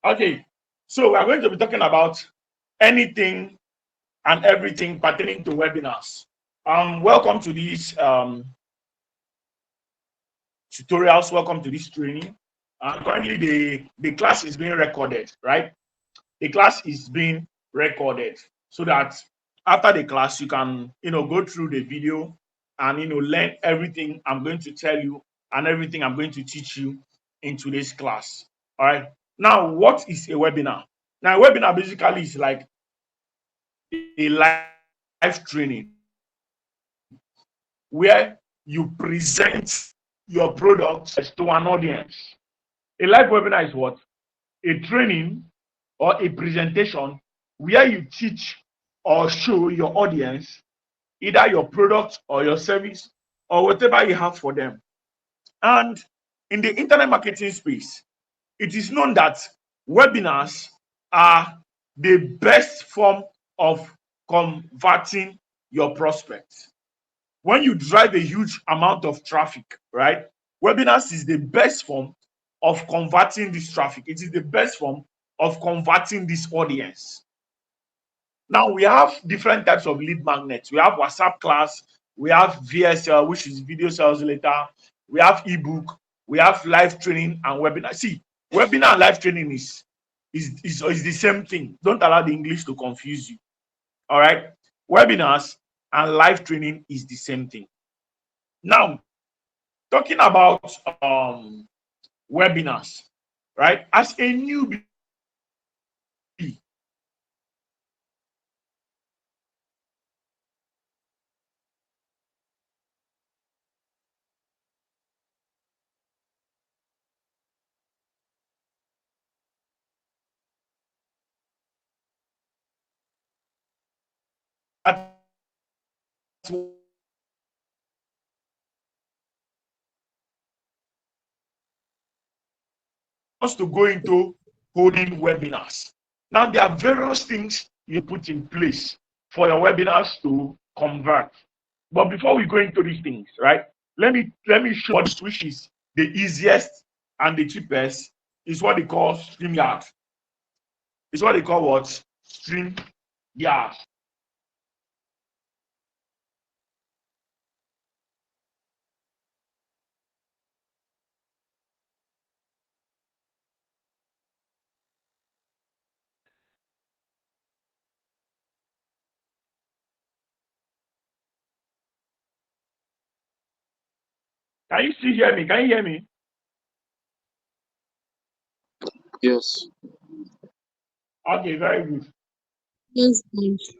Okay, so we are going to be talking about anything and everything pertaining to webinars. Welcome to these tutorials. Welcome to this training. Currently, the class is being recorded, right? The class is being recorded so that after the class you can go through the video and learn everything I'm going to tell you and everything I'm going to teach you in today's class. All right. Now, what is a webinar? Now, a webinar basically is like a live training where you present your product to an audience. A live webinar is what? A training or a presentation where you teach or show your audience either your product or your service or whatever you have for them. And in the internet marketing space, it is known that webinars are the best form of converting your prospects. When you drive a huge amount of traffic, right? Webinars is the best form of converting this traffic. It is the best form of converting this audience. Now we have different types of lead magnets. We have WhatsApp class, we have VSL, which is video sales letter, we have ebook, we have live training and webinar. See, webinar and live training is the same thing. Don't allow the English to confuse you. All right. Webinars and live training is the same thing. Now, talking about webinars, right? As a newbie, wants to go into holding webinars. Now, there are various things you put in place for your webinars to convert. But before we go into these things, right? Let me show what which is the easiest and the cheapest is what they call StreamYard. It's what they call what? StreamYard. Can you still hear me? Can you hear me? Yes. Okay, very good. Yes, please.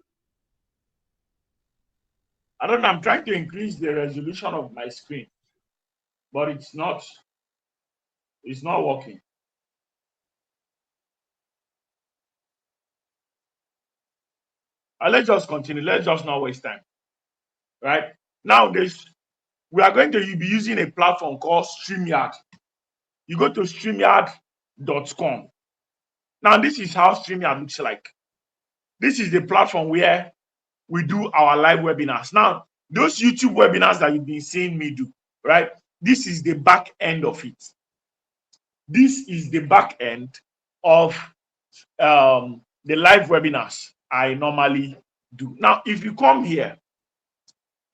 I don't know. I'm trying to increase the resolution of my screen, but it's not working. Let's just continue. Let's just not waste time. Right? Now, we are going to be using a platform called StreamYard. You go to streamyard.com. Now, this is how StreamYard looks like. This is the platform where we do our live webinars. Now, those YouTube webinars that you've been seeing me do, right? This is the back end of it. This is the back end of the live webinars I normally do. Now, if you come here,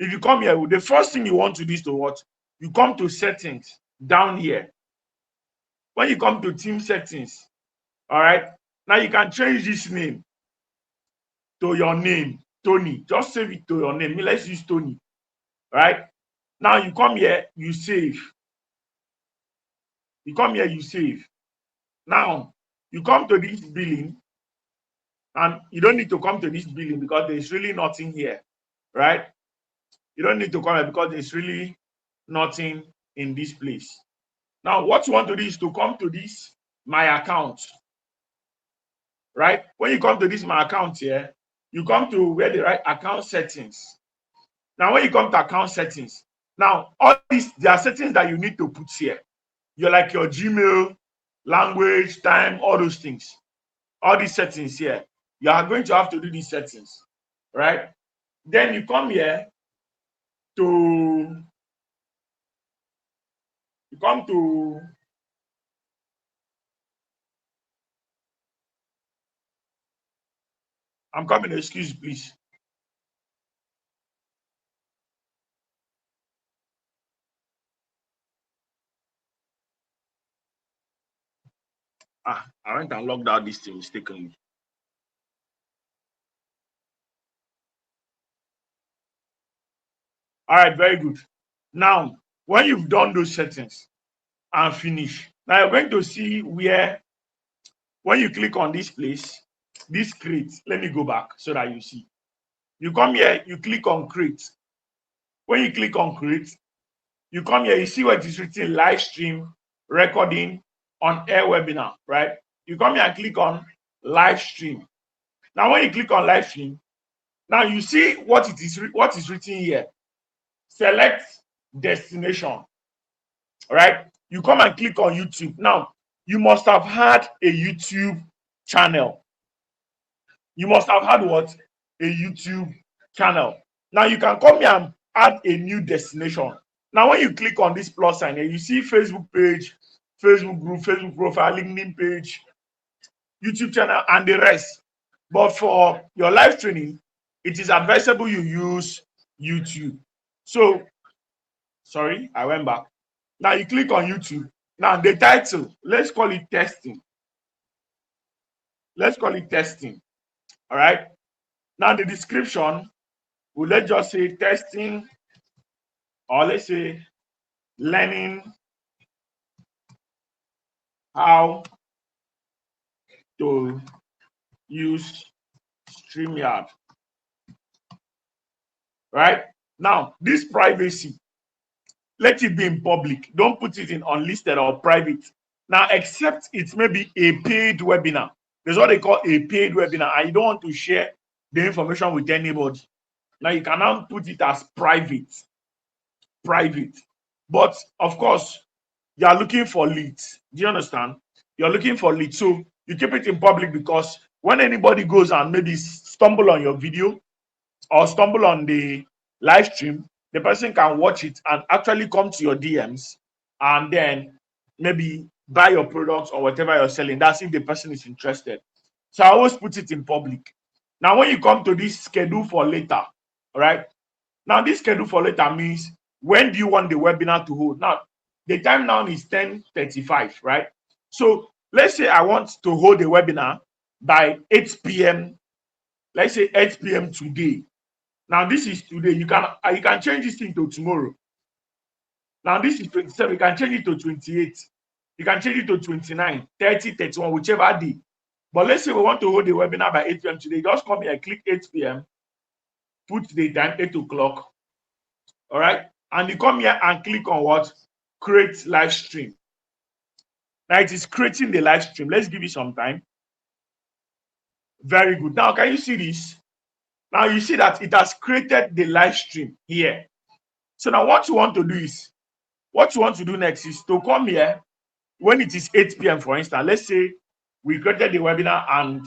the first thing you want to do is to what? You come to settings down here. When you come to team settings, all right, now you can change this name to your name, Tony. Just save it to your name. Let's use Tony, right? Now you come here, you save. You come here, you save. Now you come to this billing, and you don't need to come to this billing because there's really nothing here, right? You don't need to come here because there's really nothing in this place. Now, what you want to do is to come to this my account, right? When you come to this my account here, you come to where the right account settings. Now, when you come to account settings, now all these there are settings that you need to put here. You're like your Gmail, language, time, all those things. All these settings here. You are going to have to do these settings, right? Then you come here to you come to I'm coming. Excuse, please. I went and logged out this thing mistakenly. All right, very good. Now, when you've done those settings and finish, now you're going to see where, when you click on this place, this create, let me go back so that you see. You come here, you click on create. When you click on create, you come here, you see what is written live stream, recording, on air webinar, right? You come here and click on live stream. Now, when you click on live stream, now you see what is written here. Select destination, right? You come and click on YouTube. Now, you must have had a YouTube channel. You must have had what? A YouTube channel. Now, you can come here and add a new destination. Now, when you click on this plus sign here, you see Facebook page, Facebook group, Facebook profile, LinkedIn page, YouTube channel, and the rest. But for your live training, it is advisable you use YouTube. So, sorry, I went back. Now you click on YouTube. Now the title, let's call it testing. Let's call it testing. All right. Now the description, well, let's just say testing, or let's say learning how to use StreamYard. Right? Now, this privacy, let it be in public. Don't put it in unlisted or private. Now, except it may be a paid webinar. There's what they call a paid webinar, and you don't want to share the information with anybody. Now, you can now put it as private. Private. But, of course, you are looking for leads. Do you understand? You're looking for leads. So, you keep it in public because when anybody goes and maybe stumble on your video or stumble on the live stream, the person can watch it and actually come to your DMs and then maybe buy your products or whatever you're selling. That's if the person is interested. So I always put it in public. Now, when you come to this schedule for later, all right? Now, this schedule for later means when do you want the webinar to hold? Now, the time now is 10:35, right? So let's say I want to hold a webinar by 8 p.m. Let's say 8 p.m. today. Now, this is today. You can change this thing to tomorrow. Now, this is 27. You can change it to 28. You can change it to 29, 30, 31, whichever day. But let's say we want to hold the webinar by 8 p.m. today. Just come here, click 8 p.m., put the time, 8 o'clock. All right? And you come here and click on what? Create live stream. Now, it is creating the live stream. Let's give it some time. Very good. Now, can you see this? Now you see that it has created the live stream here. So now what you want to do next is to come here when it is 8 p.m. for instance. Let's say we created the webinar and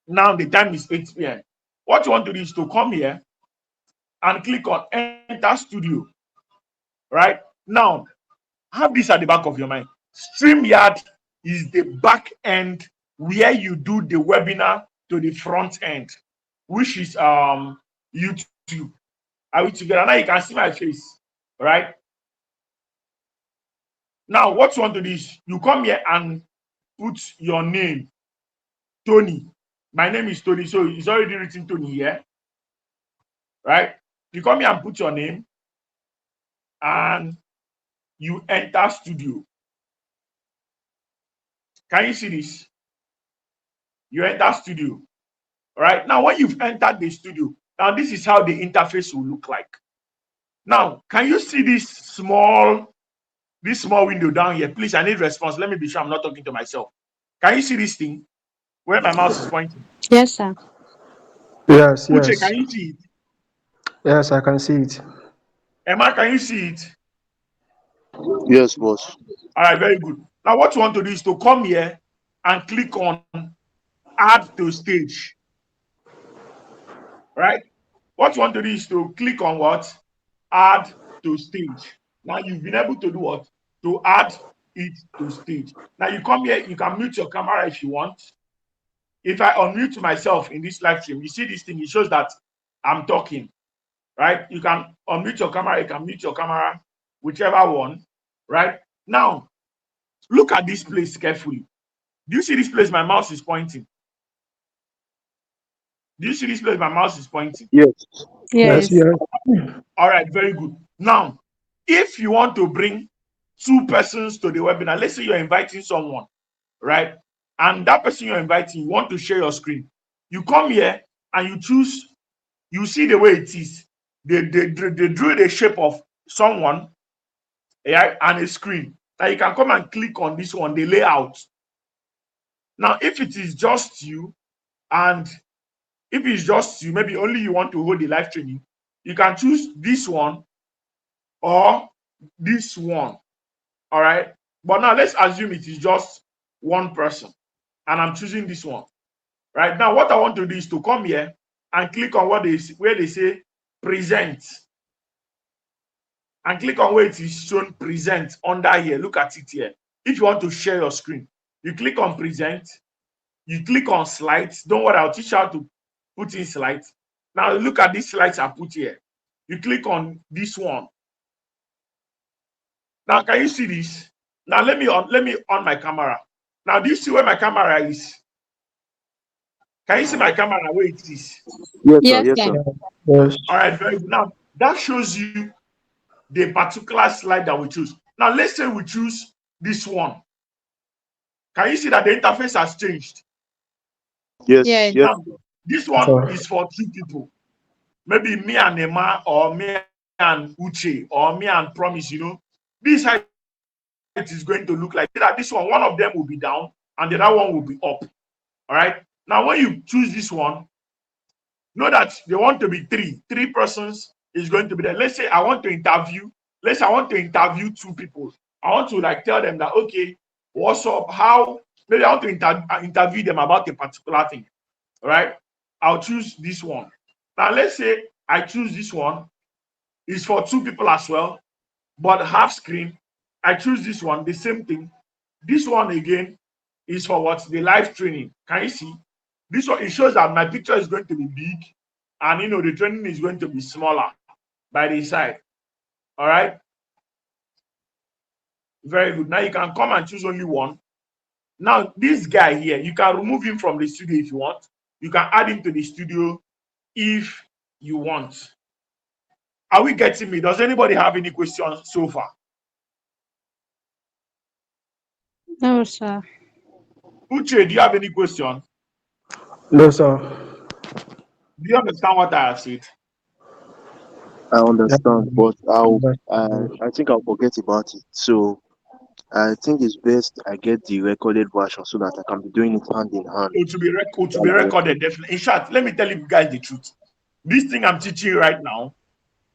now the time is 8 p.m. What you want to do is to come here and click on enter studio. Right? Now, have this at the back of your mind. StreamYard is the back end where you do the webinar to the front end, which is YouTube. Are we together? Now you can see my face, right? Now, what you want to do is you come here and put your name, Tony. My name is Tony, so it's already written Tony here, right? You come here and put your name, and you enter studio. Can you see this? You enter studio. All right. Now, when you've entered the studio, now this is how the interface will look like. Now, can you see this small window down here? Please, I need response. Let me be sure I'm not talking to myself. Can you see this thing where my mouse is pointing? Yes, sir. Yes, Uche, yes. can you see it? Yes, I can see it. Emma, can you see it? Yes, boss. All right, very good. Now, what you want to do is to come here and click on add to stage. Right? What you want to do is to click on what? Add to stage. Now you've been able to do what? To add it to stage. Now you come here, you can mute your camera if you want. if I unmute myself in this live stream, you see this thing, it shows that I'm talking, right? You can unmute your camera, you can mute your camera, whichever one, right? Now, look at this place carefully. Do you see this place my mouse is pointing? Do you see this place my mouse is pointing? Yes. Yes, Yes. yes. All right, very good. Now, if you want to bring two persons to the webinar, let's say you're inviting someone, right? And that person you're inviting, you want to share your screen. You come here and you choose, you see the way it is. They drew the shape of someone, yeah, and a screen. Now you can come and click on this one, the layout. Now, if it is just you, and if it's just you, maybe only you want to hold the live training, you can choose this one or this one. All right. But now let's assume it is just one person and I'm choosing this one. Right now, what I want to do is to come here and click on where they say present, and click on where it is shown present under here. Look at it here. If you want to share your screen, you click on present, you click on slides. Don't worry, I'll teach you how to put in slides. Now look at these slides I put here. You click on this one. Now can you see this? Now let me on my camera. Now do you see where my camera is? Can you see my camera where it is? Yes, sir. Yes, Yes, sir. sir. Yes. All right, very good. Now that shows you the particular slide that we choose. Now let's say we choose this one. Can you see that the interface has changed? Yes. Yes. Yes. Now this one Sir. is for two people. Maybe me and Emma, or me and Uche, or me and Promise. This is how it is going to look like. That this one of them will be down and the other one will be up. All right. Now, when you choose this one, know that they want to be three persons is going to be there. Let's say I want to interview. Let's say I want to interview two people. I want to tell them that, okay, what's up? How? Maybe I want to interview them about a particular thing. All right. I'll choose this one. Now, let's say I choose this one. It's for two people as well, but half screen. I choose this one, the same thing. This one again is for what? The live training. Can you see? This one, it shows that my picture is going to be big and the training is going to be smaller by the side. All right. Very good. Now you can come and choose only one. Now, this guy here, you can remove him from the studio if you want. You can add him to the studio if you want. Are we getting me? Does anybody have any questions so far? No, sir. Uche, do you have any question? No, sir. Do you understand what I have said? I understand, but Yes. I think I'll forget about it. So I think it's best I get the recorded version so that I can be doing it hand in hand. It will be recorded, definitely. In short, let me tell you guys the truth. This thing I'm teaching you right now,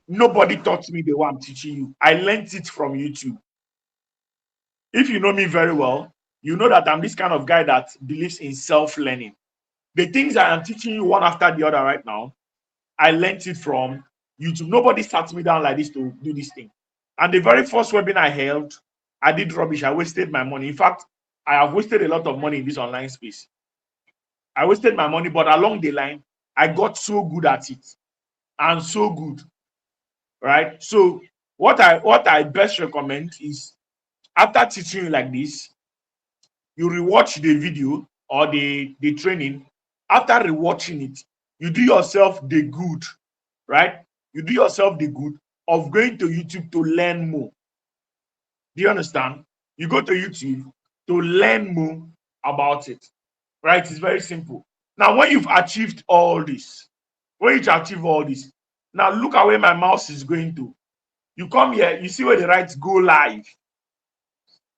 nobody taught me the way I'm teaching you. I learned it from YouTube. If you know me very well, you know that I'm this kind of guy that believes in self-learning. The things I am teaching you one after the other right now, I learned it from YouTube. Nobody sat me down like this to do this thing. And the very first webinar I held, I did rubbish. I wasted my money. In fact, I have wasted a lot of money in this online space. I wasted my money, but along the line, I got so good at it and so good, right? So what I best recommend is, after teaching you like this, you rewatch the video or the training. After rewatching it, you do yourself the good, right? You do yourself the good of going to YouTube to learn more. Do you understand? You go to YouTube to learn more about it, right? It's very simple. Now, when you've achieved all this, now look at where my mouse is going to. You come here, you see where they write go live.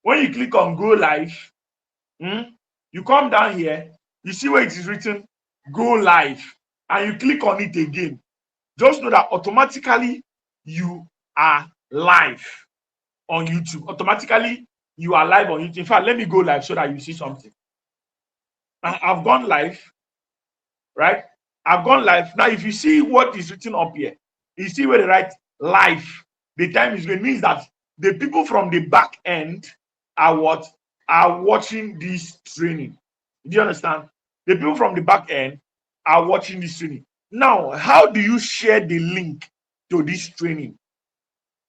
When you click on go live, you come down here, you see where it is written go live, and you click on it again. Just know that automatically you are live on YouTube. Automatically you are live on YouTube. In fact, let me go live so that you see something. I've gone live, right? I've gone live. Now, if you see what is written up here, you see where they write live. The time is going, means that the people from the back end are watching this training. Do you understand? The people from the back end are watching this training. Now, how do you share the link to this training?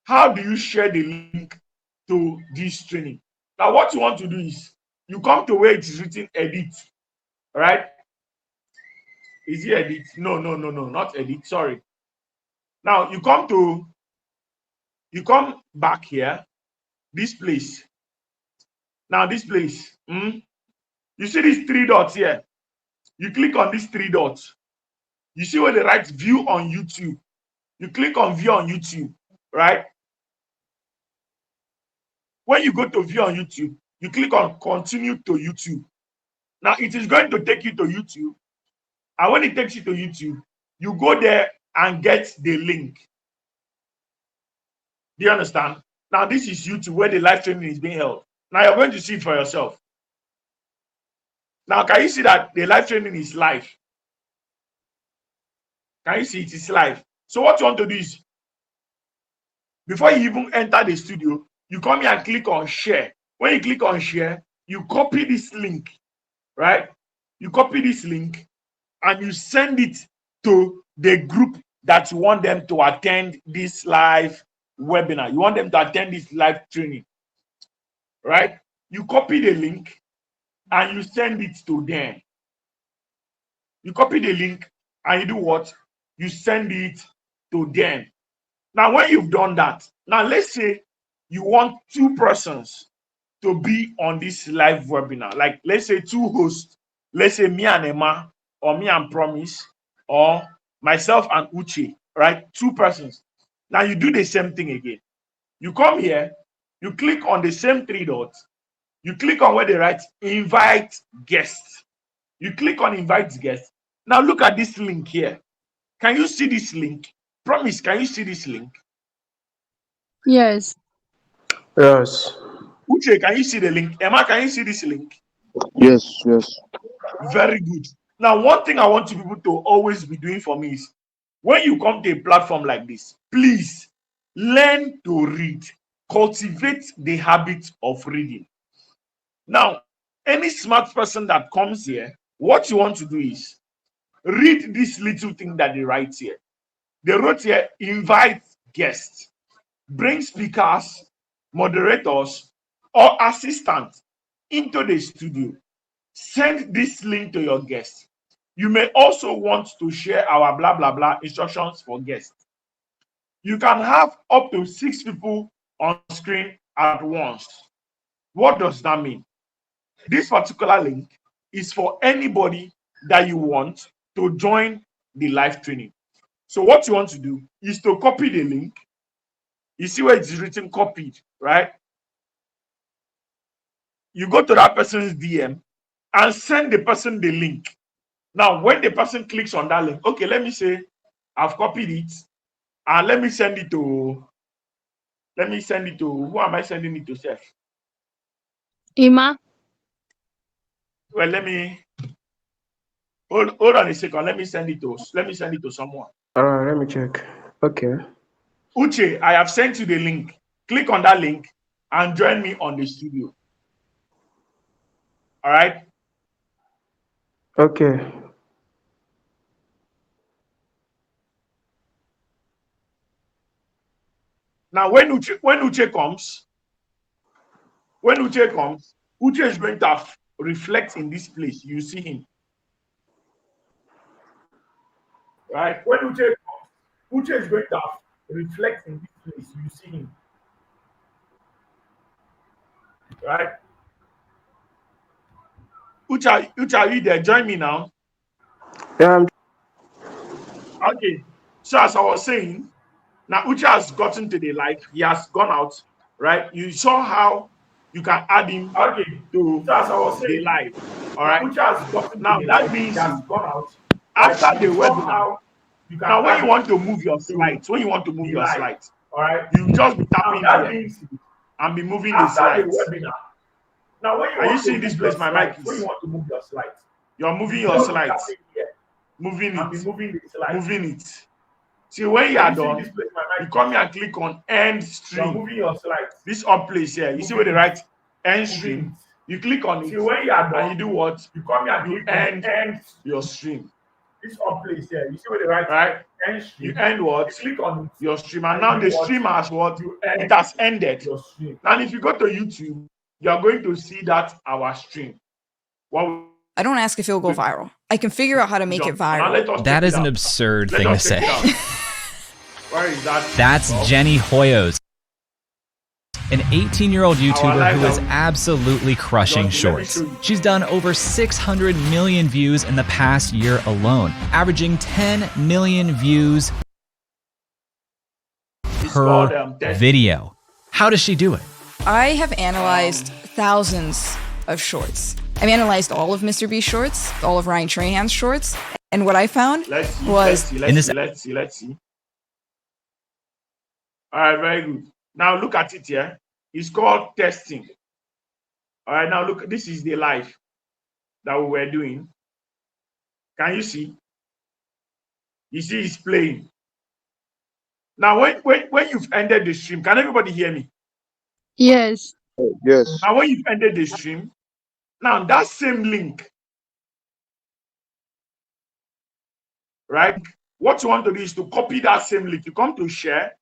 How do you share the link to this training? Now, what you want to do is you come to where it is written edit, right? Is it edit? No, not edit. Sorry. Now you come back here, this place. Now this place, you see these three dots here. You click on these three dots. You see where they write view on YouTube. You click on view on YouTube, right? When you go to view on YouTube, you click on continue to YouTube. Now it is going to take you to YouTube. And when it takes you to YouTube, you go there and get the link. Do you understand? Now this is YouTube where the live training is being held. Now you're going to see it for yourself. Now can you see that the live training is live? Can you see it is live? So what you want to do is, before you even enter the studio, you come here and click on share. When you click on share, you copy this link, right? You copy this link and you send it to the group that you want them to attend this live webinar. You want them to attend this live training, right? You copy the link and you send it to them. You copy the link and you do what? You send it to them. Now, when you've done that, now let's say you want two persons to be on this live webinar. Like, let's say two hosts. Let's say me and Emma, or me and Promise, or myself and Uche, right? Two persons. Now you do the same thing again. You come here, you click on the same three dots, you click on where they write invite guests. You click on invite guests. Now look at this link here. Can you see this link? Promise, can you see this link? Yes. Yes. Uche, can you see the link? Emma, can you see this link? Yes. Very good. Now, one thing I want you people to always be doing for me is, when you come to a platform like this, please learn to read. Cultivate the habit of reading. Now, any smart person that comes here, what you want to do is read this little thing that they write here. They wrote here, invite guests, bring speakers, moderators, or assistants into the studio. Send this link to your guests. You may also want to share our blah blah blah instructions for guests. You can have up to 6 people on screen at once. What does that mean? This particular link is for anybody that you want to join the live training. So what you want to do is to copy the link. You see where it is written copied, right? You go to that person's DM and send the person the link. Now, when the person clicks on that link, okay, let me say I've copied it, and let me send it to, who am I sending it to, Seth? Ima. Well, let me hold on a second. Let me send it to someone. All right, let me check. Okay. Uche, I have sent you the link. Click on that link and join me on the studio. All right. Okay. Now, when Uche comes, Uche is going to reflect in this place. You see him, right? When Uche comes, Uche is going to reflect in this place. You see him, right? Uche, are you there? Join me now. Yeah. Okay. So as I was saying, now Uche has gotten to the live. He has gone out, right? You saw how you can add him to the live. All right. Uche has gotten now to that means he has gone out. After the webinar, now when you want to move your slides, all right, you just be tapping here and be moving the slides. Now, when you see this place, my mic is. When you want to move your slides, you're moving your slides, moving it. See, when you are done, you come here and click on end stream. You're moving your slides. This up place here, you see where they write end stream. You click on it. See, when you are done, and you do what? you come here and You click on end your stream. this up place here. You see where the right Right? end stream. You end what? You click on it. Your stream. And And now you the do what? stream has what? You It end has ended. your stream. And if you go to YouTube, you are going to see that our stream. I don't ask if it'll go viral. I can figure out how to make it viral. That is an absurd thing to say. Where is that? That's Jenny Hoyos, an 18-year-old YouTuber who is absolutely crushing shorts. She's done over 600 million views in the past year alone, averaging 10 million views per video. How does she do it? I have analyzed thousands of shorts. I've analyzed all of Mr. Beast's shorts, all of Ryan Trahan's shorts, and what I found Let's see. Let's see. All right, very good. Now look at it here. It's called testing. All right, now look, this is the live that we were doing. Can you see? You see it's playing. Now, when you've ended the stream, can everybody hear me? Yes. Yes. Now, when you've ended the stream, now that same link, right? What you want to do is to copy that same link. You come to share,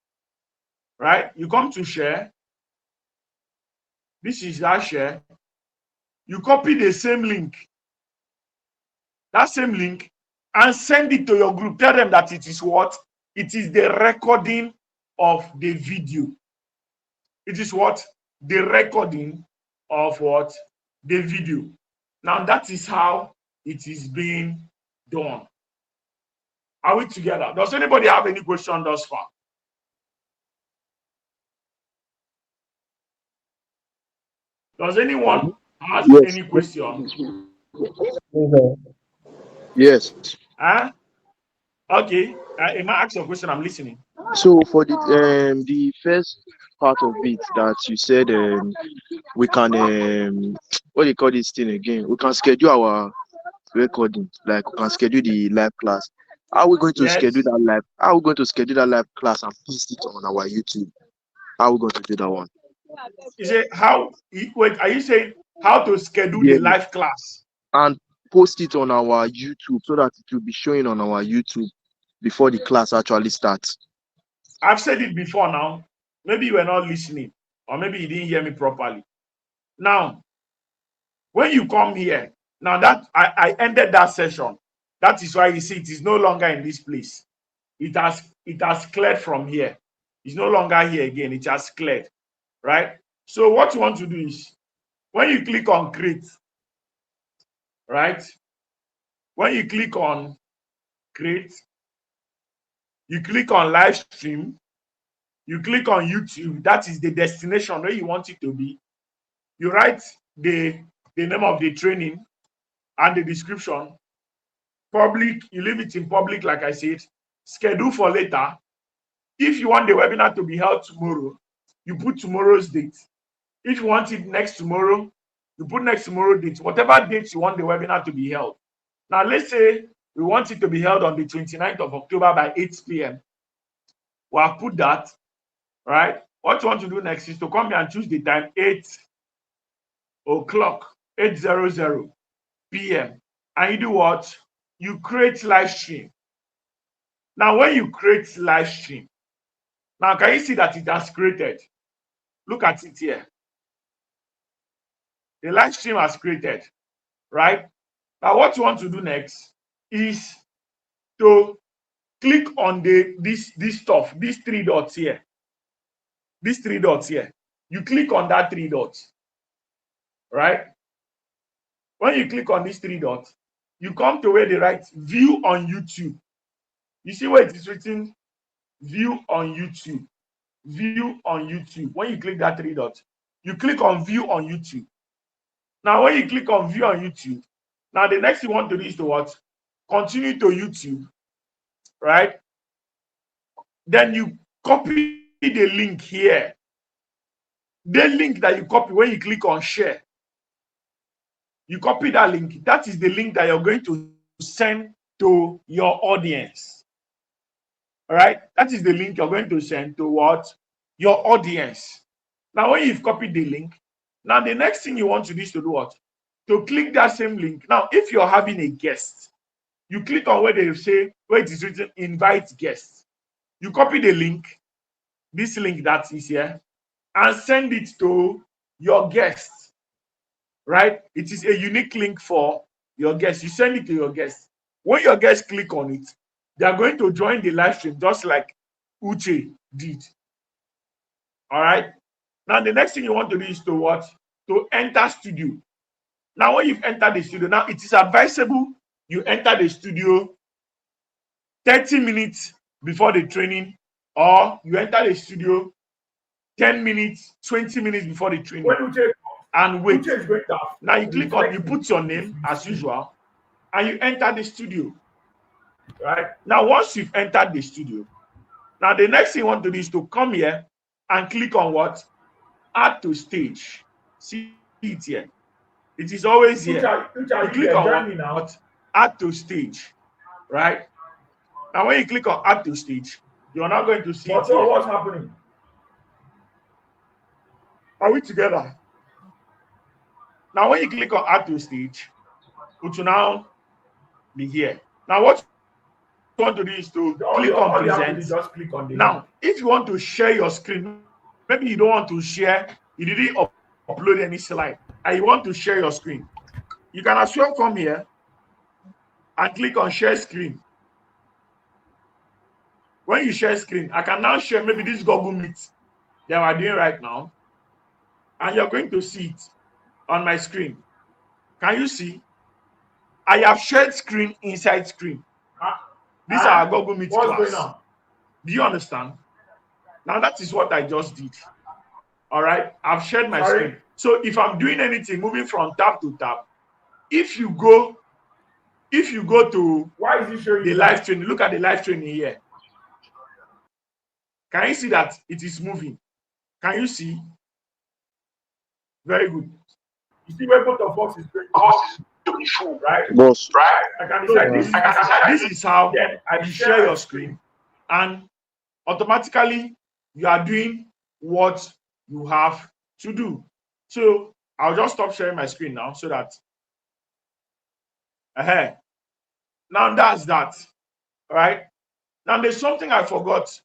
right? You come to share. This is that share. You copy the same link, that same link, and send it to your group. Tell them that it is what? It is the recording of the video. It is what? The recording of what? The video. Now that is how it is being done. Are we together? Does anybody have any question thus far? Does anyone have any question? Yes. Huh? Okay. Emma, ask your question. I'm listening. So for the first part of it that you said we can what do you call this thing again? We can schedule our recording, like we can schedule the live class. How are we going to schedule that live? How are we going to schedule that live class and post it on our YouTube? How are we going to do that one? You say how? Wait, are you saying how to schedule the live class and post it on our YouTube so that it will be showing on our YouTube before the class actually starts? I've said it before now. Maybe you were not listening, or maybe you didn't hear me properly. Now, when you come here, now that I ended that session, that is why you see it is no longer in this place. It has cleared from here. It's no longer here again. It has cleared, right? So what you want to do is, when you click on create, right? When you click on create, you click on live stream, you click on YouTube. That is the destination where you want it to be. You write the name of the training and the description. Public, you leave it in public, like I said. Schedule for later. If you want the webinar to be held tomorrow, you put tomorrow's date. If you want it next tomorrow, you put next tomorrow date. Whatever date you want the webinar to be held. Now, let's say we want it to be held on the 29th of October by 8 p.m. We'll put that, right? What you want to do next is to come here and choose the time, 8 o'clock, 8:00 p.m. And you do what? You create live stream. Now, when you create live stream, now can you see that it has created? Look at it here. The live stream has created, right? Now, what you want to do next is to click on this stuff, these three dots here. These three dots here. You click on that three dots, right? When you click on these three dots, you come to where they write view on YouTube. You see where it is written view on YouTube. View on YouTube. When you click that three dots, you click on view on YouTube. Now, when you click on view on YouTube, now the next thing you want to do is to what? Continue to YouTube, right? Then you copy the link here. The link that you copy when you click on share, you copy that link. That is the link that you're going to send to your audience. All right? That is the link you're going to send to what? Your audience. Now, when you've copied the link, Now, the next thing you want to do is to do what? To click that same link. Now, if you're having a guest, you click on where they say, where it is written, invite guests. You copy the link, this link that is here, and send it to your guests, right? It is a unique link for your guests. You send it to your guests. When your guests click on it, they are going to join the live stream just like Uche did. All right. Now, the next thing you want to do is to what? To enter studio. Now, when you've entered the studio, now it is advisable you enter the studio 30 minutes before the training, or you enter the studio 10 minutes, 20 minutes before the training. When Uche, And wait. Uche is going down. Now you click on, you put your name as usual, and you enter the studio. Right? Now, once you've entered the studio, now the next thing you want to do is to come here and click on what? Add to stage. See it here. It is always here. You click on what? Add to stage. Right? Now, when you click on add to stage, you're not going to see it here. What's happening? Are we together? Now, when you click on add to stage, it will now be here. Now, what you want to do is to click on present. Just click on the Now, if you want to share your screen, maybe you don't want to share, you didn't upload any slide, and you want to share your screen, you can as well come here and click on share screen. When you share screen, I can now share maybe this Google Meet that we're doing right now, and you're going to see it on my screen. Can you see? I have shared screen inside screen. These are our Google Meet what's class. going on? Do you understand? Now that is what I just did. All right, I've shared my screen. So if I'm doing anything, moving from tab to tab, if you go to Why is he showing the live training, look at the live training here. Can you see that it is moving? Can you see? Very good. You see where both of us is going to be full, right? Boss. Right? I can decide this. This is how Then you share your screen, and automatically you are doing what you have to do. So I'll just stop sharing my screen now so that now that's that. All right. Now there's something I forgot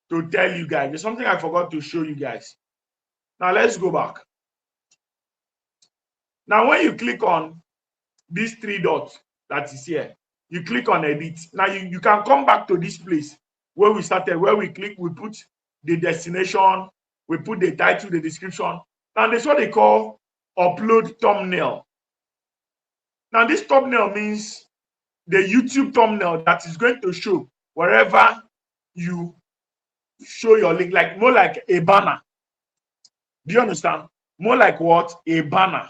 to tell you guys. There's something I forgot to show you guys. Now let's go back. Now when you click on these three dots that is here, you click on edit. Now you can come back to this place where we started, where we click, we put the destination, we put the title, the description. Now that's what they call upload thumbnail. Now this thumbnail means the YouTube thumbnail that is going to show wherever you show your link, like more like a banner. Do you understand? More like what? A banner.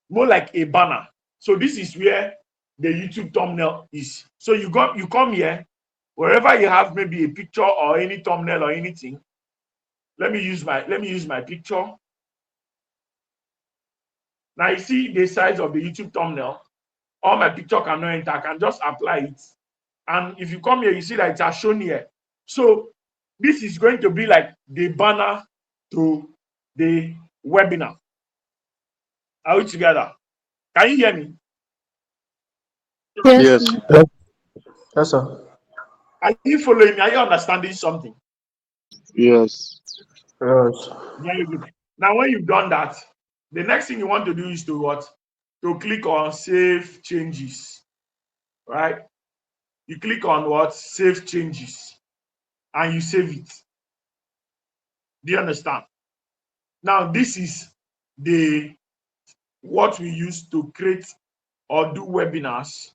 More like a banner. So this is where the YouTube thumbnail is. So you come here, wherever you have maybe a picture or any thumbnail or anything. Let me use my picture. Now you see the size of the YouTube thumbnail. All my picture cannot enter. I can just apply it. And if you come here, you see that it has shown here. So this is going to be like the banner to the webinar. Are we together? Can you hear me? Yes. Yes, sir. Are you following me? Are you understanding something? Yes. Yes. Very good. Now, when you've done that, the next thing you want to do is to what? To click on Save Changes. Right? You click on what? Save Changes. And you save it. Do you understand? Now, this is what we use to create or do webinars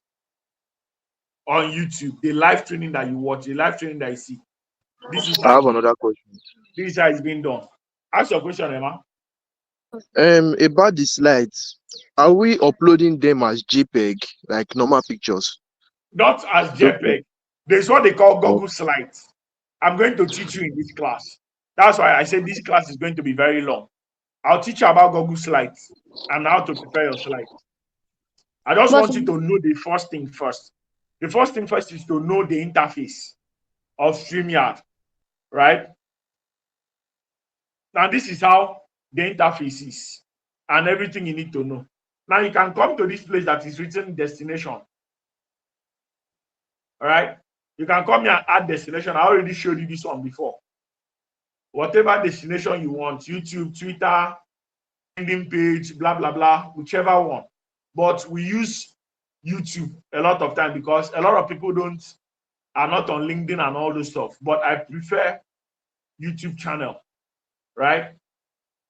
on YouTube. The live training that you watch, the live training that you see. This is I have another question. This is how it's being done. Ask your question, Emma. About the slides, are we uploading them as JPEG, like normal pictures? Not as JPEG. There's what they call Google Slides. I'm going to teach you in this class. That's why I said this class is going to be very long. I'll teach you about Google Slides and how to prepare your slides. I just want you to know the first thing first. The first thing first is to know the interface of StreamYard, right? Now, this is how the interfaces, and everything you need to know. Now you can come to this place that is written destination. All right. You can come here and add destination. I already showed you this one before. Whatever destination you want, YouTube, Twitter, landing page, blah, blah, blah, whichever one. But we use YouTube a lot of time because a lot of people are not on LinkedIn and all those stuff. But I prefer YouTube channel, right?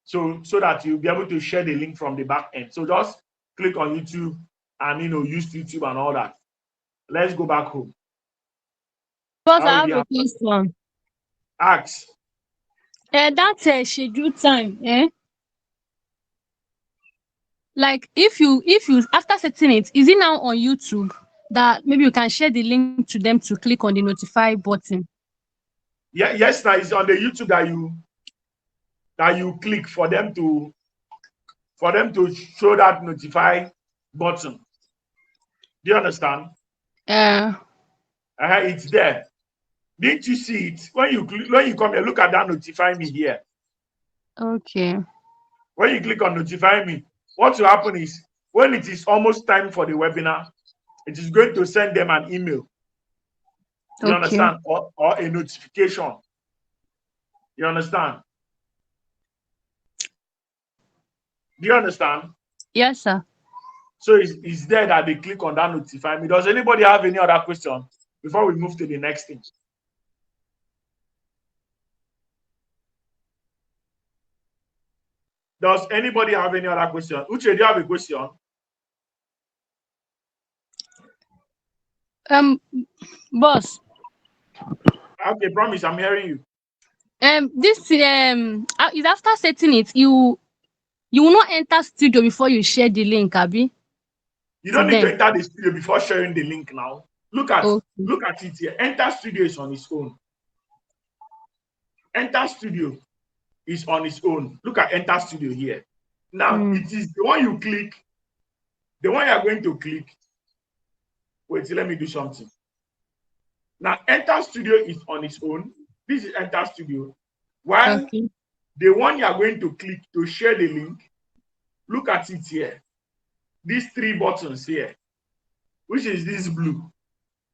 So that you'll be able to share the link from the back end. So just click on YouTube and use YouTube and all that. Let's go back home. Boss, I have a question. Ask. That's a schedule time, Like if you after setting it, is it now on YouTube that maybe you can share the link to them to click on the notify button? Yeah, yes, now it's on the YouTube that you click for them to show that notify button. Do you understand? It's there. Didn't you see it? When you come here, look at that notify me here. Okay. When you click on notify me, what will happen is when it is almost time for the webinar, it is going to send them an email. You understand? Or a notification. You understand? Do you understand? Yes, sir. So it's there that they click on that notify me. Does anybody have any other question before we move to the next thing? Does anybody have any other question? Uche, do you have a question? Boss. Okay, promise, I'm hearing you. This is after setting it, you will not enter studio before you share the link, Abi. You don't need to enter the studio before sharing the link now. Look at it here. Enter studio is on its own. Enter studio is on its own. Look at enter studio here. Now it is the one you click, the one you are going to click. Wait, let me do something. Now enter studio is on its own. This is enter studio. While the one you are going to click to share the link, look at it here. These three buttons here, which is this blue.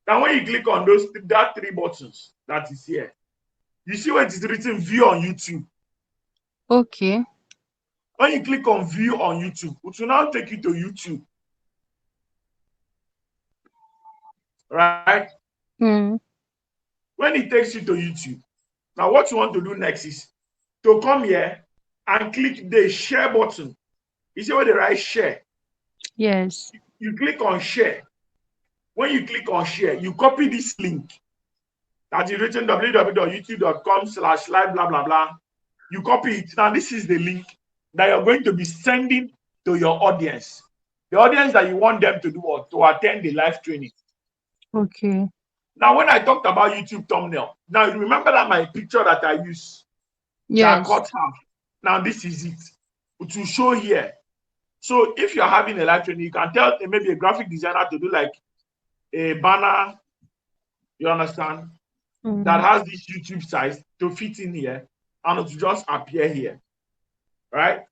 Now when you click on that three buttons that is here, you see where it is written view on YouTube. Okay. When you click on view on YouTube, it will now take you to YouTube. Right? When it takes you to YouTube, now what you want to do next is to come here and click the share button. You see where they write share? Yes. You click on share. When you click on share, you copy this link that is written www.youtube.com/live blah blah blah. You copy it. Now this is the link that you're going to be sending to your audience. The audience that you want them to do or to attend the live training. Okay. Now when I talked about YouTube thumbnail, now you remember that my picture that I use. Yes. That cut half. Now this is it. It will show here. So if you're having a live training, you can tell maybe a graphic designer to do like a banner, you understand, that has this YouTube size to fit in here and it will just appear here. Right?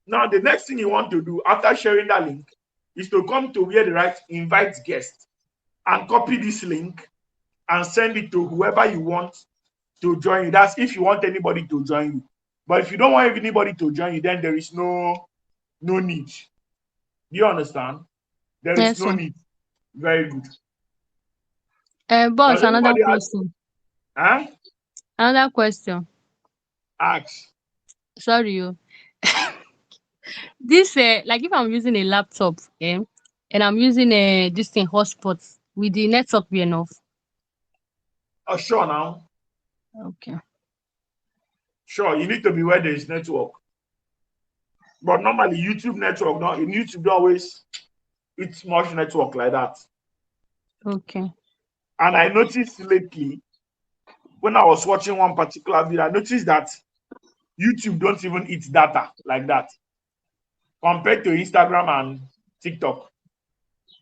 Now the next thing you want to do after sharing that link is to come to where the right invite guest and copy this link and send it to whoever you want to join you. That's if you want anybody to join you. But if you don't want anybody to join you, then there is no need. Do you understand? There is no need. Very good. Boss, another question. Huh? Another question. Ask. Sorry, you. This like if I'm using a laptop, and I'm using this thing hotspot, will the network be enough? Oh, sure now. Okay. Sure, you need to be where there is network. But normally YouTube network, no, in YouTube don't always it's much network like that. Okay. And I noticed lately when I was watching one particular video, I noticed that YouTube don't even eat data like that compared to Instagram and TikTok.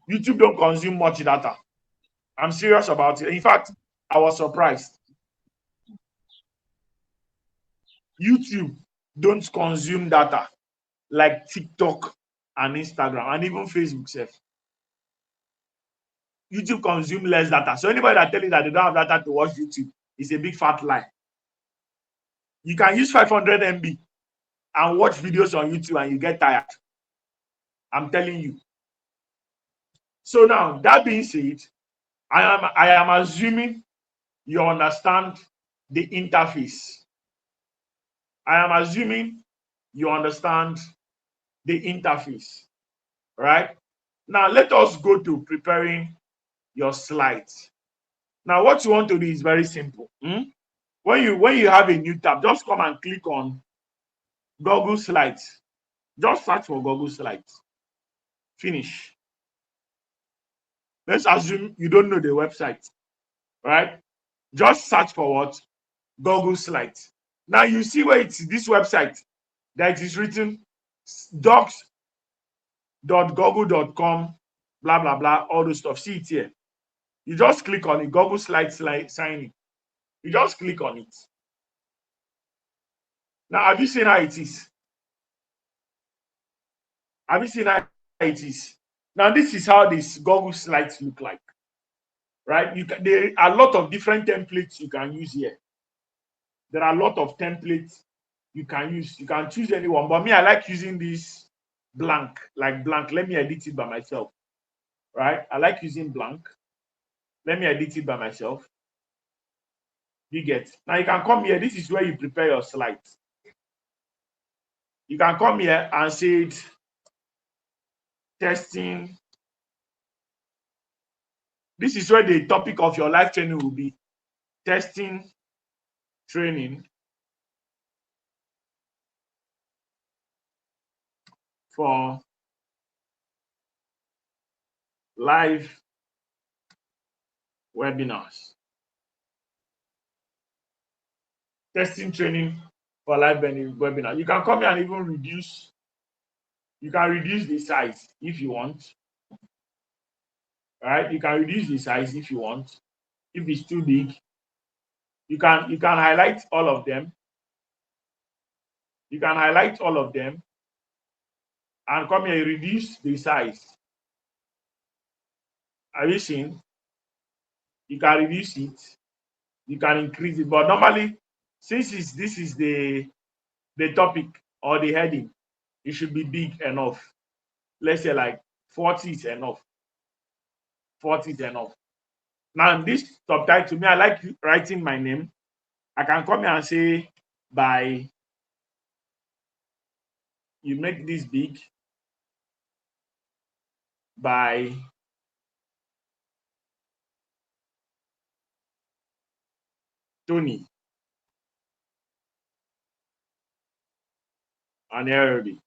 YouTube don't consume much data. I'm serious about it. In fact, I was surprised. YouTube don't consume data like TikTok and Instagram and even Facebook self. YouTube consume less data. So anybody that tell you that they don't have data to watch YouTube is a big fat lie. You can use 500 MB and watch videos on YouTube and you get tired. I'm telling you. So now, that being said, I am assuming you understand the interface. I am assuming you understand the interface, right? Now, let us go to preparing your slides. Now, what you want to do is very simple. When you have a new tab, just come and click on Google Slides. Just search for Google Slides. Finish. Let's assume you don't know the website, right? Just search for what? Google Slides. Now you see where it's this website that is written docs.google.com, blah, blah, blah, all those stuff. See it here. You just click on it, Google Slides signing. You just click on it. Now, have you seen how it is? Have you seen how it is? Now, this is how these Google Slides look like, right? There are a lot of different templates you can use here. There are a lot of templates you can use. You can choose any one, but me, I like using this blank, like blank. Let me edit it by myself, right? I like using blank. Let me edit it by myself. You get. Now, you can come here. This is where you prepare your slides. You can come here and say it, testing. This is where the topic of your live training will be. Testing training for live webinars. Testing training for live webinar. You can come here and even reduce. You can reduce the size if you want. All right, you can reduce the size if you want. If it's too big, you can highlight all of them. You can highlight all of them and come here, reduce the size. Have you seen? You can reduce it. You can increase it, but normally, since this is the topic or the heading, it should be big enough. Let's say like 40 is enough. 40 is enough. Now, this subtitle, me, I like writing my name. I can come here and say, by, you make this big, by Tony and Herody.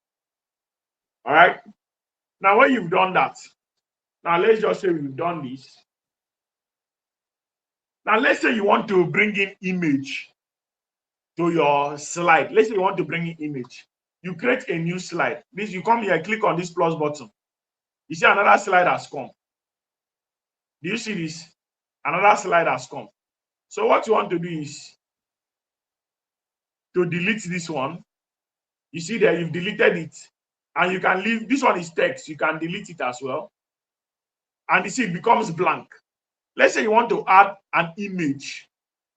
All right. Now, when you've done that, now let's just say we've done this. Now, let's say you want to bring in image to your slide. Let's say you want to bring in image. You create a new slide. This, you come here, click on this plus button. You see another slide has come. Do you see this? Another slide has come. So what you want to do is to delete this one. You see there, you've deleted it. And you can leave, this one is text. You can delete it as well. And you see it becomes blank. Let's say you want to add an image.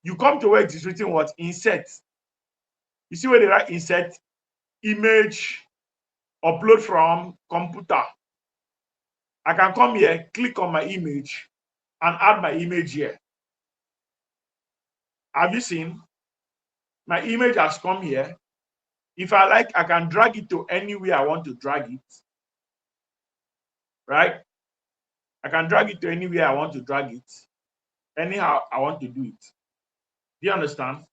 You come to where it is written what? Insert. You see where they write insert? Image, upload from computer. I can come here, click on my image, and add my image here. Have you seen? My image has come here. If I like, I can drag it to anywhere I want to drag it. Right? I can drag it to anywhere I want to drag it. Anyhow I want to do it. Do you understand?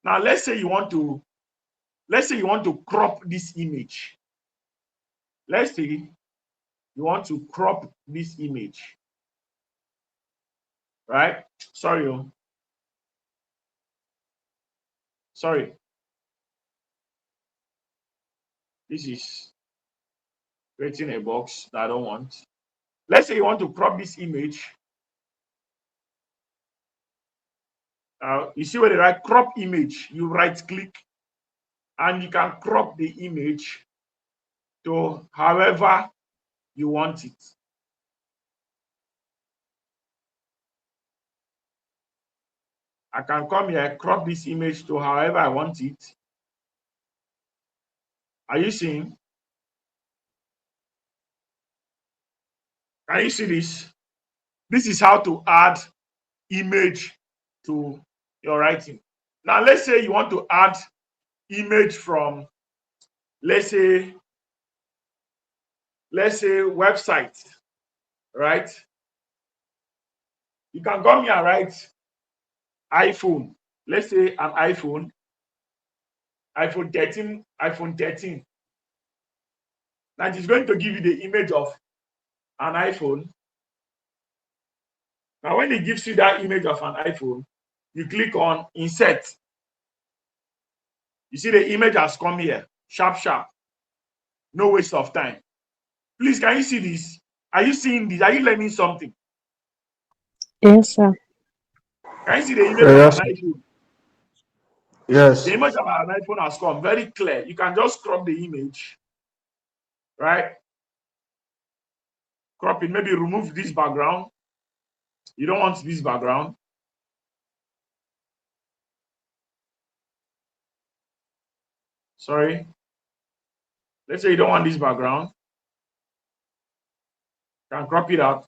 Now let's say you want to crop this image. Let's say you want to crop this image. Right? Sorry. Sorry. This is creating a box that I don't want. Let's say you want to crop this image. You see where they write crop image. You right click and you can crop the image to however you want it. I can come here, crop this image to however I want it. Are you seeing? Can you see this? This is how to add image to your writing. Now, let's say you want to add image from, let's say website, right? You can come here and write iPhone. Let's say an iPhone 13. That is going to give you the image of an iPhone. Now, when it gives you that image of an iPhone, you click on insert. You see the image has come here. Sharp, sharp. No waste of time. Please, can you see this? Are you seeing this? Are you learning something? Yes, sir. Can you see the image Yes. of an iPhone? Yes. The image of an iPhone has come very clear. You can just crop the image, right? Crop it. Maybe remove this background. You don't want this background. Sorry. Let's say you don't want this background. You can crop it out.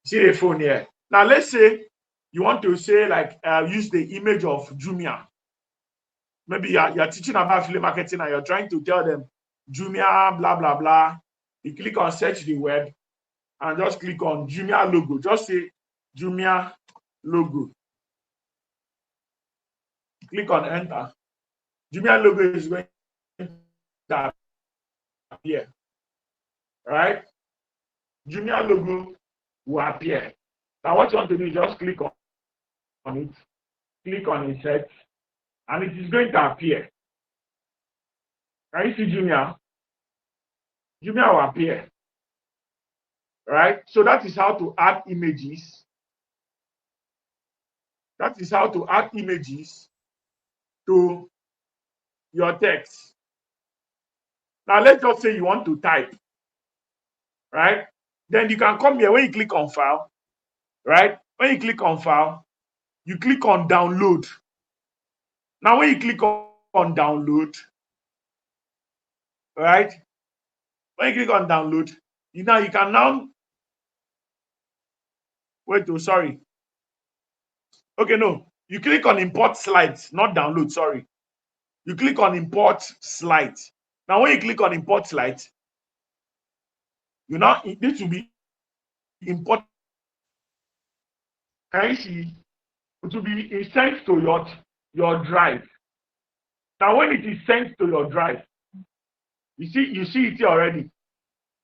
See the phone here. Now, let's say you want to say, like, use the image of Jumia. Maybe you're teaching about affiliate marketing and you're trying to tell them Jumia, blah, blah, blah. You click on search the web and just click on Jumia logo. Just say Jumia logo. Click on enter. Jumia logo is going to appear. Right? Jumia logo will appear. Now, what you want to do is just click on it, click on insert, and it is going to appear. Can you see Jumia? Jumia will appear. Right? So that is how to add images. That is how to add images to your text. Now, let's just say you want to type. Right? Then you can come here when you click on file. Right? When you click on file, you click on download. Now, when you click on download, right? When you click on download, you can now wait. Oh, sorry. Okay, no. You click on import slides, not download. Sorry. You click on import slides. Now, when you click on import slides, this will be import. Can you see? It will be sent to your drive. Now, when it is sent to your drive, you see it here already,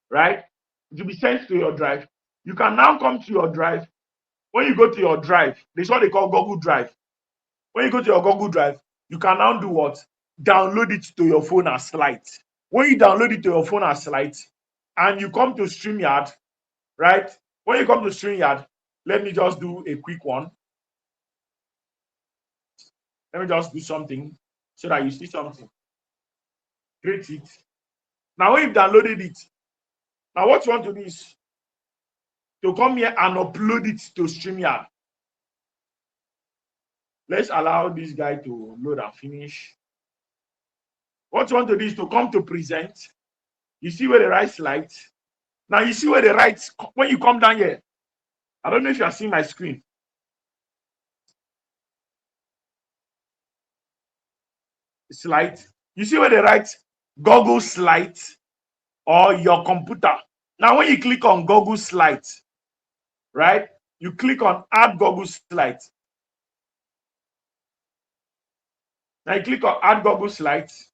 right? It will be sent to your drive. You can now come to your drive. When you go to your drive, this is what they call Google Drive. When you go to your Google Drive, you can now do what? Download it to your phone as slides. When you download it to your phone as slides, and you come to StreamYard, right? When you come to StreamYard, let me just do a quick one. Let me just do something so that you see something. Create it. Now, when you've downloaded it, now what you want to do is to come here and upload it to StreamYard. Let's allow this guy to load and finish. What you want to do is to come to present. You see where the right slides. Now you see where the right, when you come down here, I don't know if you are seeing my screen. Slide. You see where the right Google Slides or your computer. Now when you click on Google Slides, right? You click on add Google Slides. Now you click on add Google Slides.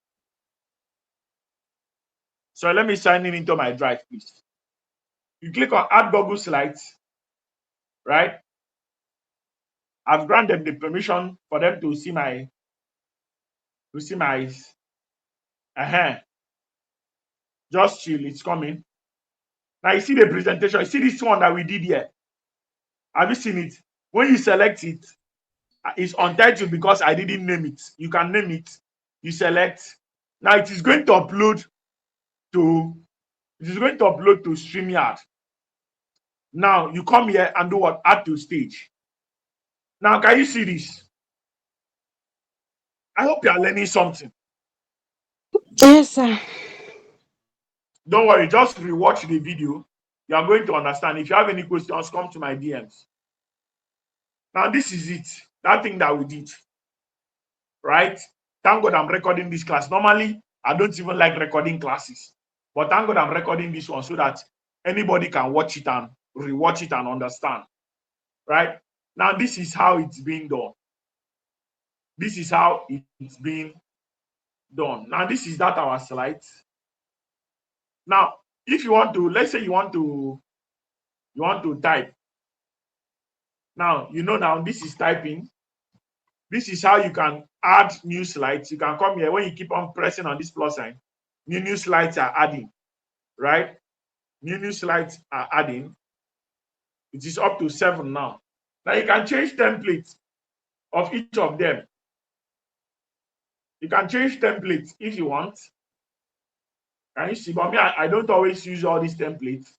So let me sign in into my drive, please. You click on add Google Slides, right? I've granted them the permission for them to see my just chill, it's coming. Now you see the presentation. You see this one that we did here. Have you seen it? When you select it, it's untitled because I didn't name it. You can name it. You select, Now it is going to upload to StreamYard. Now you come here and do what? Add to stage. Now can you see this? I hope you are learning something. Yes, sir. Don't worry, just rewatch the video. You are going to understand. If you have any questions, come to my DMs. Now this is it. That thing that we did. Right? Thank God I'm recording this class. Normally, I don't even like recording classes. But thank God I'm recording this one so that anybody can watch it and rewatch it and understand. Right? Now, this is how it's being done. This is how it's being done. Now, this is that our slides. Now, if you want to, let's say you want to type. Now, now this is typing. This is how you can add new slides. You can come here when you keep on pressing on this plus sign. New slides are adding, right? New slides are adding. It is up to 7 now. Now you can change templates of each of them. You can change templates if you want. Can you see? But me, I don't always use all these templates.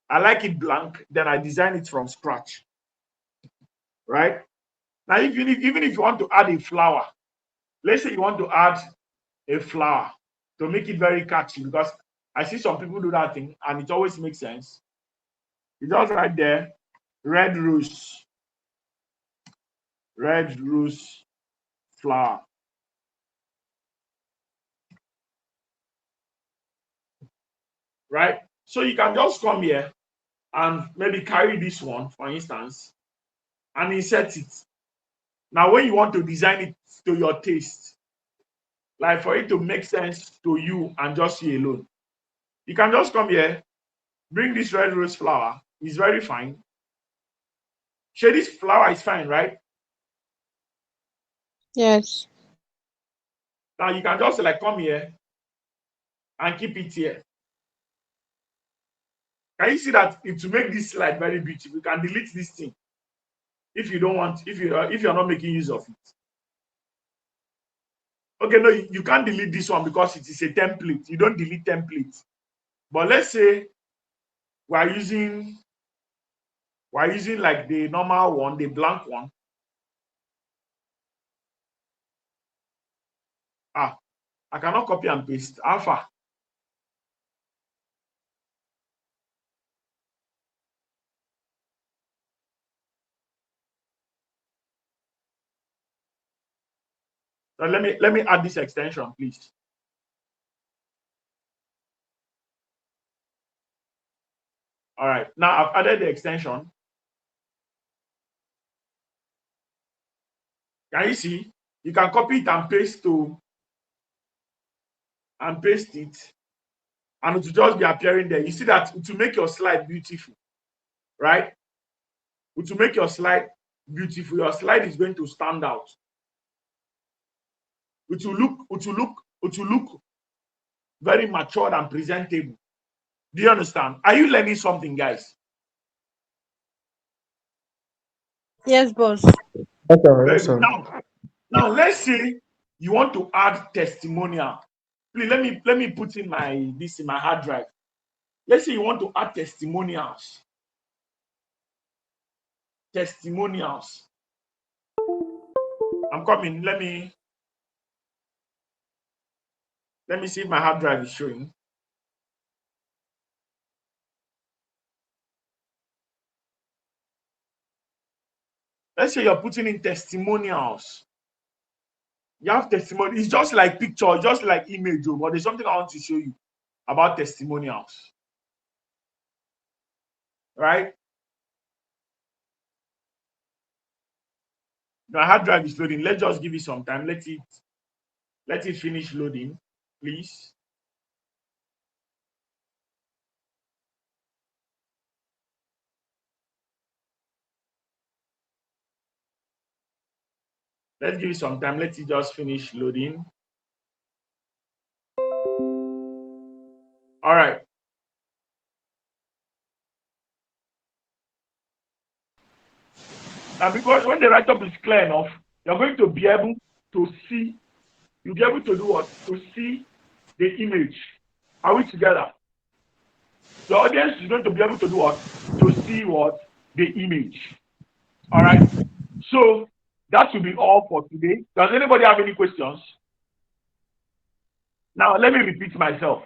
I like it blank, then I design it from scratch. Right? Now, even if you want to add a flower, let's say you want to add a flower to make it very catchy, because I see some people do that thing and it always makes sense. It's just right there, red rose flower. Right? So you can just come here and maybe carry this one, for instance, and insert it. Now, when you want to design it to your taste, like for it to make sense to you and just you alone, you can just come here, bring this red rose flower. It's very fine. Shade, this flower is fine, right? Yes. Now you can just like come here and keep it here. Can you see that to make this slide very beautiful, you can delete this thing if you don't want, if you're not making use of it. Okay, no, you can't delete this one because it is a template. You don't delete templates. But let's say we're using like the normal one, the blank one. I cannot copy and paste. Alpha. So let me add this extension, please. All right. Now I've added the extension. Can you see? You can copy it and paste it, and it will just be appearing there. You see that it will make your slide beautiful, right? It will make your slide beautiful. Your slide is going to stand out. It will look very matured and presentable. Do you understand? Are you learning something, guys? Yes, boss. Yes, sir. Now let's say you want to add testimonial. Please let me put in this in my hard drive. Let's say you want to add testimonials. Testimonials. I'm coming. Let me see if my hard drive is showing. Let's say you're putting in testimonials. You have testimony. It's just like picture, just like image, but there's something I want to show you about testimonials. Right? My hard drive is loading. Let's just give it some time. Let it finish loading, please. Let's give it some time. Let it just finish loading. All right. And because when the write-up is clear enough, you're going to be able to see, you'll be able to do what? To see the image. Are we together? The audience is going to be able to do what? To see what? The image. All right. So that should be all for today. Does anybody have any questions? Now let me repeat myself.